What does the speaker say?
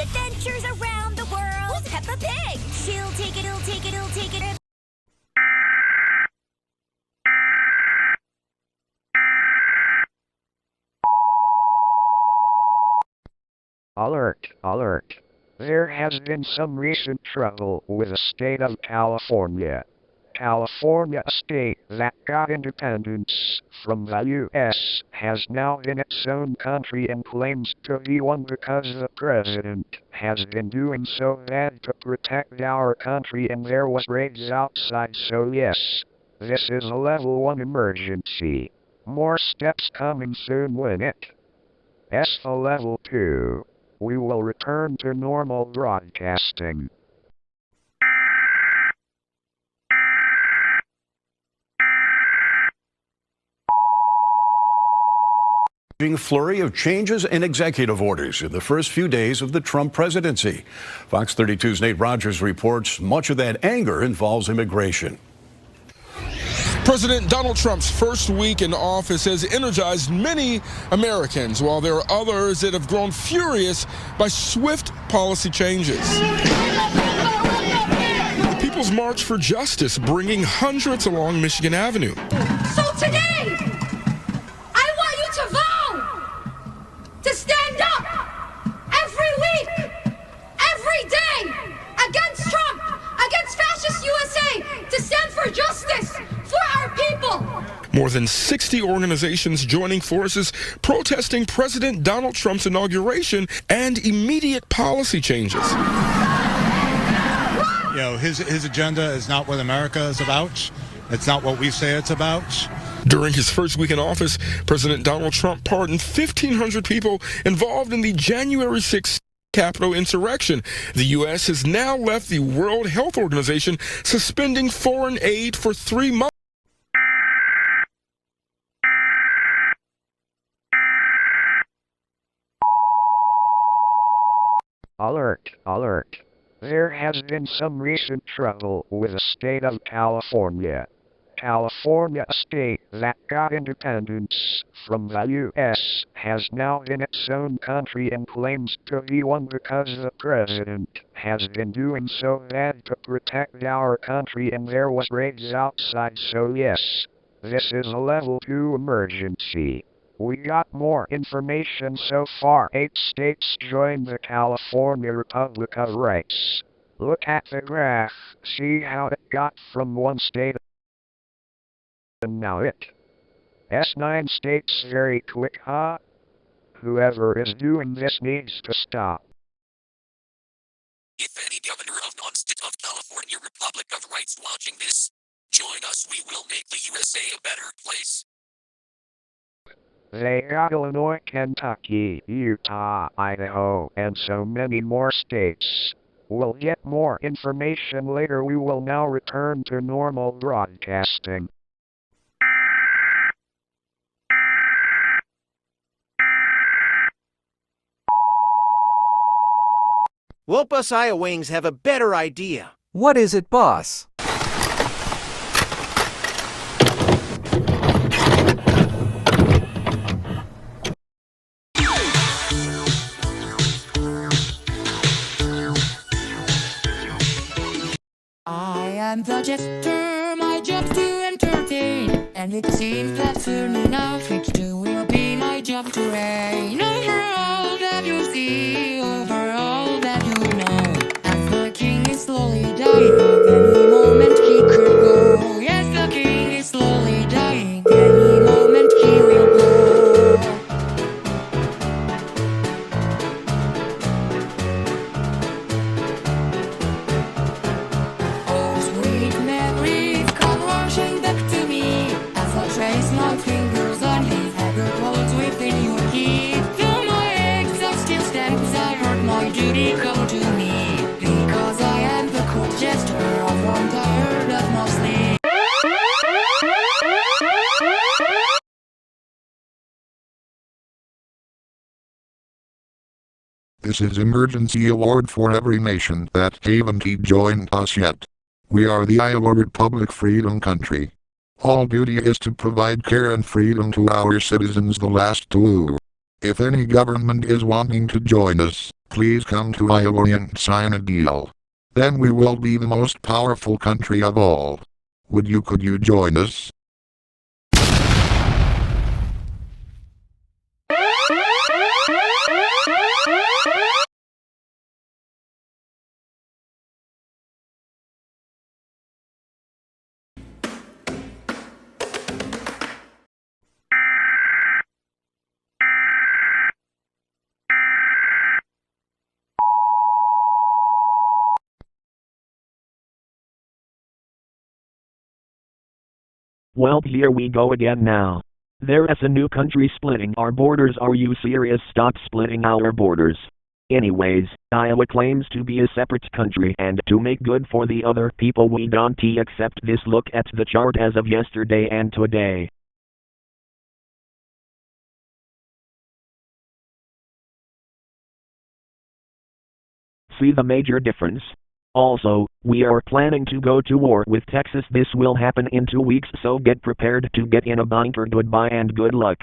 adventures around the world. Who's Peppa Pig? She'll take it, he'll take it, he'll take it. Alert, alert. There has been some recent trouble with the state of California. California, a state that got independence from the U.S., has now been its own country and claims to be one because the president has been doing so bad to protect our country and there was raids outside, so yes, this is a level 1 emergency. More steps coming soon when it is a level 2. We will return to normal broadcasting. Flurry of changes in executive orders in the first few days of the Trump presidency. Fox 32's Nate Rogers reports much of that anger involves immigration. President Donald Trump's first week in office has energized many Americans, while there are others that have grown furious by swift policy changes. The People's March for Justice bringing hundreds along Michigan Avenue. So today, I want you to vow to stand up every week, every day, against Trump, against fascist USA, to stand for justice for our people. More than 60 organizations joining forces protesting President Donald Trump's inauguration and immediate policy changes. You know, his agenda is not what America is about. It's not what we say it's about. During his first week in office, President Donald Trump pardoned 1,500 people involved in the January 6th Capitol insurrection. The U.S. has now left the World Health Organization suspending foreign aid for 3 months. Alert, alert. There has been some recent trouble with the state of California. California, a state that got independence from the U.S., has now been its own country and claims to be one because the president has been doing so bad to protect our country and there was raids outside, so yes, this is a level 2 emergency. We got more information so far. 8 states joined the California Republic of Rights. Look at the graph, see how it got from one state and now it. S9 states very quick, huh? Whoever is doing this needs to stop. If any governor of non-state of California Republic of Rights watching this, join us, we will make the USA a better place. They got Illinois, Kentucky, Utah, Idaho, and so many more states. We'll get more information later. We will now return to normal broadcasting. Whoop us Iowa Wings have a better idea. What is it, boss? I am the jester, my job's to entertain, and it seems that soon enough it too will be my job to reign over all that you see, over all that you know. As the king is slowly dying, any moment he could go. Yes, the king is slowly dying, any moment he will go. Oh, sweet memories come rushing back to me as I trace my fingers on his haggard clothes within your key. Though my exhaust still stands, I heard my duty come to me, because I am the court jester of one tired of my sleep. This is emergency award for every nation that haven't joined us yet. We are the Iowa Republic Freedom Country. All duty is to provide care and freedom to our citizens, the last two. If any government is wanting to join us, please come to Iowa and sign a deal. Then we will be the most powerful country of all. Could you join us? Well, here we go again now. There is a new country splitting our borders. Are you serious? Stop splitting our borders. Anyways, Iowa claims to be a separate country, and to make good for the other people we don't accept this. Look at the chart as of yesterday and today. See the major difference? Also, we are planning to go to war with Texas. This will happen in 2 weeks, so get prepared to get in a bunker. Goodbye and good luck.